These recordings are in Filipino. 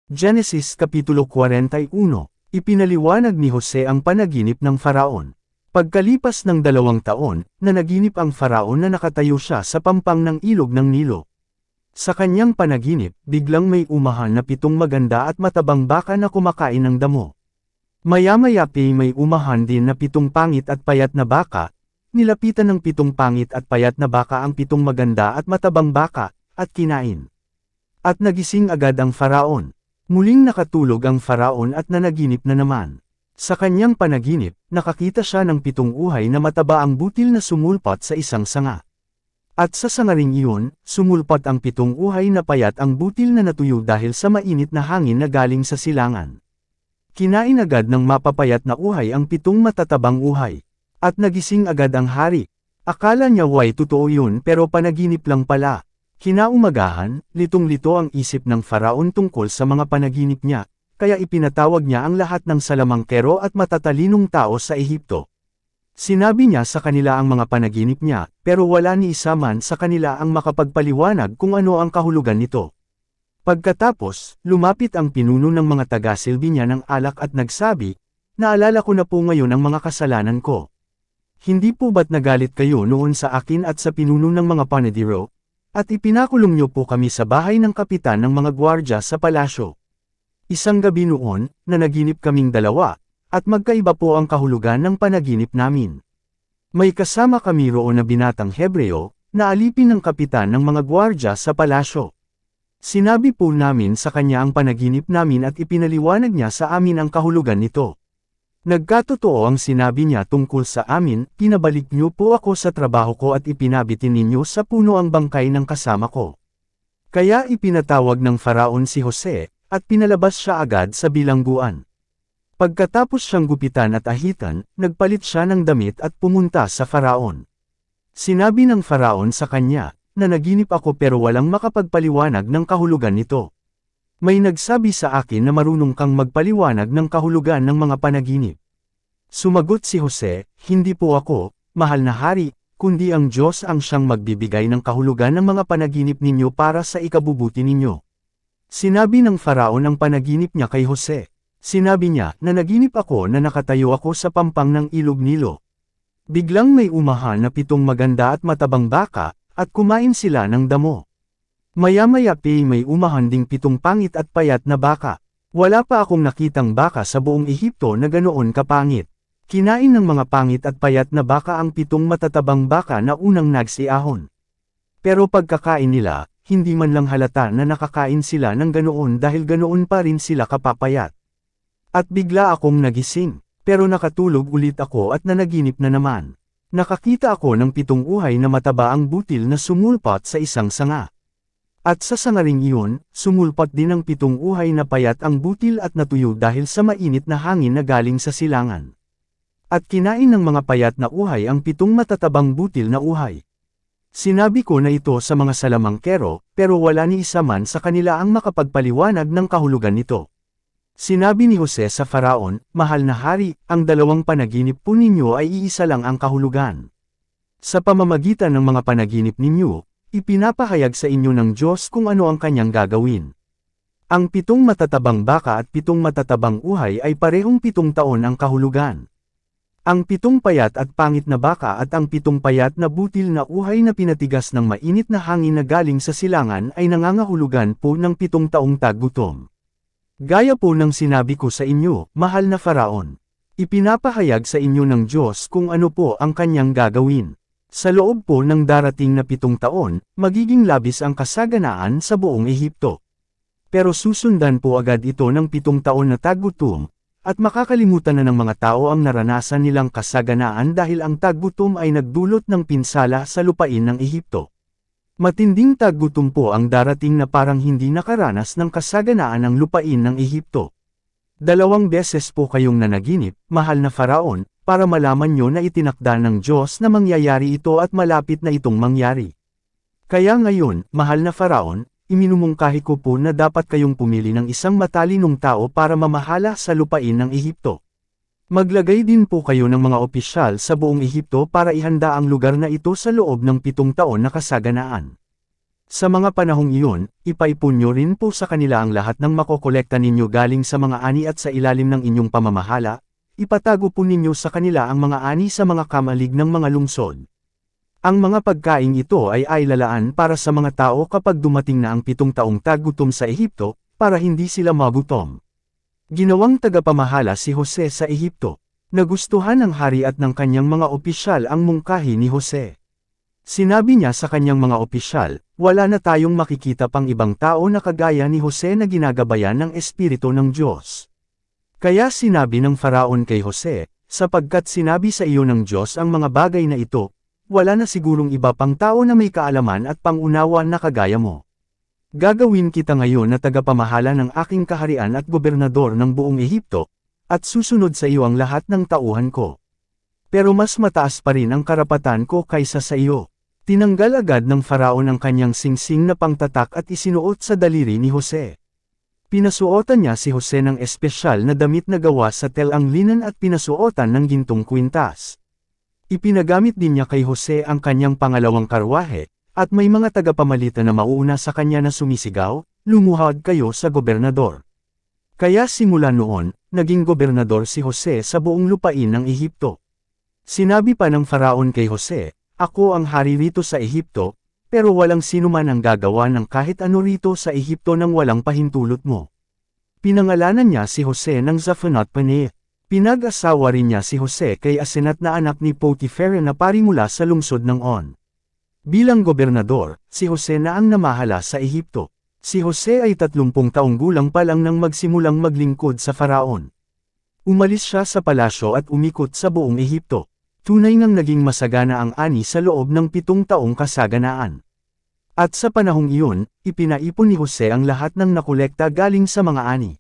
Genesis Kapitulo 41, Ipinaliwanag ni Jose ang panaginip ng Faraon. Pagkalipas ng 2 taon, nanaginip ang Faraon na nakatayo siya sa pampang ng ilog ng Nilo. Sa kanyang panaginip, biglang may umahan na 7 maganda at matabang baka na kumakain ng damo. Maya-maya may umahan din na 7 pangit at payat na baka, nilapitan ng 7 pangit at payat na baka ang 7 maganda at matabang baka, at kinain. At nagising agad ang Faraon. Muling nakatulog ang Faraon at nanaginip na naman. Sa kanyang panaginip, nakakita siya ng 7 uhay na mataba ang butil na sumulpot sa isang sanga. At sa sanga ring iyon, sumulpot ang 7 uhay na payat ang butil na natuyo dahil sa mainit na hangin na galing sa silangan. Kinain agad ng mapapayat na uhay ang 7 matatabang uhay. At nagising agad ang hari. Akala niya totoo yun pero panaginip lang pala. Kinaumagahan, litong-lito ang isip ng Faraon tungkol sa mga panaginip niya, kaya ipinatawag niya ang lahat ng salamangkero at matatalinong tao sa Ehipto. Sinabi niya sa kanila ang mga panaginip niya, pero wala ni isa man sa kanila ang makapagpaliwanag kung ano ang kahulugan nito. Pagkatapos, lumapit ang pinuno ng mga taga-silbi niya ng alak at nagsabi, "Naalala ko na po ngayon ang mga kasalanan ko. Hindi po ba't nagalit kayo noon sa akin at sa pinuno ng mga panadiro? At ipinakulong niyo po kami sa bahay ng kapitan ng mga gwardya sa palasyo. Isang gabi noon, nanaginip kaming dalawa, at magkaiba po ang kahulugan ng panaginip namin. May kasama kami roon na binatang Hebreo, na alipin ng kapitan ng mga gwardya sa palasyo. Sinabi po namin sa kanya ang panaginip namin at ipinaliwanag niya sa amin ang kahulugan nito. Nagkatotoo ang sinabi niya tungkol sa amin, pinabalik niyo po ako sa trabaho ko at ipinabitin ninyo sa puno ang bangkay ng kasama ko." Kaya ipinatawag ng Faraon si Jose, at pinalabas siya agad sa bilangguan. Pagkatapos siyang gupitan at ahitan, nagpalit siya ng damit at pumunta sa Faraon. Sinabi ng Faraon sa kanya, "Nanaginip ako pero walang makapagpaliwanag ng kahulugan nito. May nagsabi sa akin na marunong kang magpaliwanag ng kahulugan ng mga panaginip." Sumagot si Jose, "Hindi po ako, mahal na hari, kundi ang Diyos ang siyang magbibigay ng kahulugan ng mga panaginip ninyo para sa ikabubuti ninyo." Sinabi ng Faraon ang panaginip niya kay Jose. Sinabi niya, "Nanaginip ako na nakatayo ako sa pampang ng ilog Nilo. Biglang may umahan na 7 maganda at matabang baka, at kumain sila ng damo. Maya-maya may umahan ding 7 pangit at payat na baka. Wala pa akong nakitang baka sa buong Ehipto na ganoon kapangit. Kinain ng mga pangit at payat na baka ang 7 matatabang baka na unang nagsiahon. Pero pagkakain nila, hindi man lang halata na nakakain sila ng ganoon dahil ganoon pa rin sila kapapayat. At bigla akong nagising, pero nakatulog ulit ako at nanaginip na naman. Nakakita ako ng 7 uhay na mataba ang butil na sumulpot sa isang sanga. At sa sangaring iyon, sumulpot din ang 7 uhay na payat ang butil at natuyo dahil sa mainit na hangin na galing sa silangan. At kinain ng mga payat na uhay ang 7 matatabang butil na uhay. Sinabi ko na ito sa mga salamangkero, pero wala ni isa man sa kanila ang makapagpaliwanag ng kahulugan nito." Sinabi ni Jose sa Faraon, "Mahal na hari, ang 2 panaginip po ninyo ay iisa lang ang kahulugan. Sa pamamagitan ng mga panaginip ninyo, ipinapahayag sa inyo ng Diyos kung ano ang kanyang gagawin. Ang 7 matatabang baka at 7 matatabang uhay ay parehong 7 taon ang kahulugan. Ang 7 payat at pangit na baka at ang 7 payat na butil na uhay na pinatigas ng mainit na hangin na galing sa silangan ay nangangahulugan po ng 7 taong taggutom. Gaya po ng sinabi ko sa inyo, mahal na Faraon. Ipinapahayag sa inyo ng Diyos kung ano po ang kanyang gagawin. Sa loob po ng darating na 7 taon, magiging labis ang kasaganaan sa buong Ehipto. Pero susundan po agad ito ng 7 taon na taggutom, at makakalimutan na ng mga tao ang naranasan nilang kasaganaan dahil ang taggutom ay nagdulot ng pinsala sa lupain ng Ehipto. Matinding taggutom po ang darating na parang hindi nakaranas ng kasaganaan ang lupain ng Ehipto. 2 beses po kayong nanaginip, mahal na Faraon, para malaman nyo na itinakda ng Diyos na mangyayari ito at malapit na itong mangyari. Kaya ngayon, mahal na Faraon, iminumungkahi ko po na dapat kayong pumili ng isang matalinong tao para mamahala sa lupain ng Ehipto. Maglagay din po kayo ng mga opisyal sa buong Ehipto para ihanda ang lugar na ito sa loob ng 7 taon na kasaganaan. Sa mga panahong iyon, ipaipon nyo rin po sa kanila ang lahat ng makokolekta ninyo galing sa mga ani at sa ilalim ng inyong pamamahala, ipatago po ninyo sa kanila ang mga ani sa mga kamalig ng mga lungsod. Ang mga pagkaing ito ay lalaan para sa mga tao kapag dumating na ang 7 taong taggutom sa Ehipto, para hindi sila magutom. Ginawang tagapamahala si Jose sa Ehipto. Nagustuhan ng hari at ng kanyang mga opisyal ang mungkahi ni Jose. Sinabi niya sa kanyang mga opisyal, wala na tayong makikita pang ibang tao na kagaya ni Jose na ginagabayan ng Espiritu ng Diyos. Kaya sinabi ng Faraon kay Jose, sapagkat sinabi sa iyo ng Diyos ang mga bagay na ito, wala na sigurong iba pang tao na may kaalaman at pangunawa na kagaya mo. Gagawin kita ngayon na tagapamahala ng aking kaharian at gobernador ng buong Ehipto, at susunod sa iyo ang lahat ng tauhan ko. Pero mas mataas pa rin ang karapatan ko kaysa sa iyo. Tinanggal agad ng Faraon ang kanyang singsing na pangtatak at isinuot sa daliri ni Jose. Pinasuotan niya si Jose ng espesyal na damit na gawa sa telang linan at pinasuotan ng gintong kwintas. Ipinagamit din niya kay Jose ang kanyang pangalawang karwahe, at may mga tagapamalit na mauuna sa kanya na sumisigaw, lumuhad kayo sa gobernador. Kaya simula noon, naging gobernador si Jose sa buong lupain ng Ehipto. Sinabi pa ng Faraon kay Jose, ako ang hari rito sa Ehipto, pero walang sinuman ang gagawa ng kahit ano rito sa Ehipto nang walang pahintulot mo. Pinangalanan niya si Jose ng Zaphanat-Paneah. Pinag-asawa rin niya si Jose kay Asenat na anak ni Potiphar na pari mula sa lungsod ng On. Bilang gobernador, si Jose na ang namahala sa Ehipto. Si Jose ay 30 taong gulang pa lang nang magsimulang maglingkod sa Faraon. Umalis siya sa palasyo at umikot sa buong Ehipto. Tunay ngang naging masagana ang ani sa loob ng 7 taong kasaganaan. At sa panahong iyon, ipinaipon ni Jose ang lahat ng nakolekta galing sa mga ani.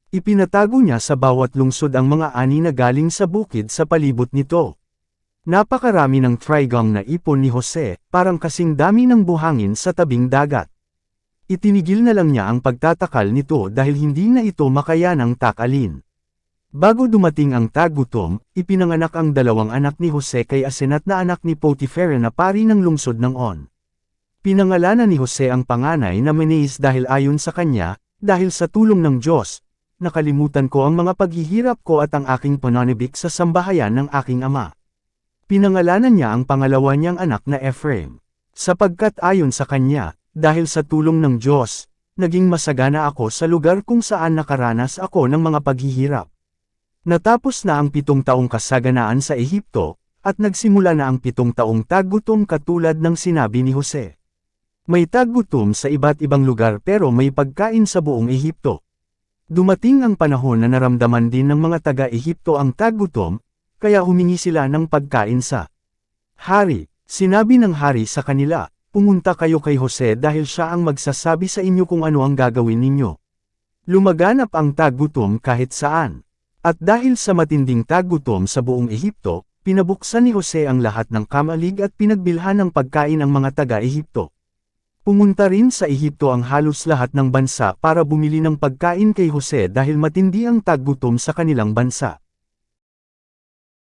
Ipinatago niya sa bawat lungsod ang mga ani na galing sa bukid sa palibot nito. Napakarami ng trigang na ipon ni Jose, parang kasing dami ng buhangin sa tabing dagat. Itinigil na lang niya ang pagtatakal nito dahil hindi na ito makayanang takalin. Bago dumating ang taggutom, ipinanganak ang 2 anak ni Jose kay Asenat na anak ni Potiphar na pari ng lungsod ng On. Pinangalanan ni Jose ang panganay na Menes dahil ayon sa kanya, dahil sa tulong ng Diyos, nakalimutan ko ang mga paghihirap ko at ang aking pananibik sa sambahayan ng aking ama. Pinangalanan niya ang pangalawa niyang anak na Ephraim. Sapagkat ayon sa kanya, dahil sa tulong ng Diyos, naging masagana ako sa lugar kung saan nakaranas ako ng mga paghihirap. Natapos na ang 7 taong kasaganaan sa Ehipto, at nagsimula na ang 7 taong taggutom katulad ng sinabi ni Jose. May taggutom sa iba't ibang lugar pero may pagkain sa buong Ehipto. Dumating ang panahon na naramdaman din ng mga taga-Ehipto ang taggutom, kaya humingi sila ng pagkain sa hari. Sinabi ng hari sa kanila, pumunta kayo kay Jose dahil siya ang magsasabi sa inyo kung ano ang gagawin ninyo. Lumaganap ang taggutom kahit saan. At dahil sa matinding taggutom sa buong Ehipto, pinabuksan ni Jose ang lahat ng kamalig at pinagbilhan ng pagkain ang mga taga-Ehipto. Pumunta rin sa Ehipto ang halos lahat ng bansa para bumili ng pagkain kay Jose dahil matindi ang taggutom sa kanilang bansa.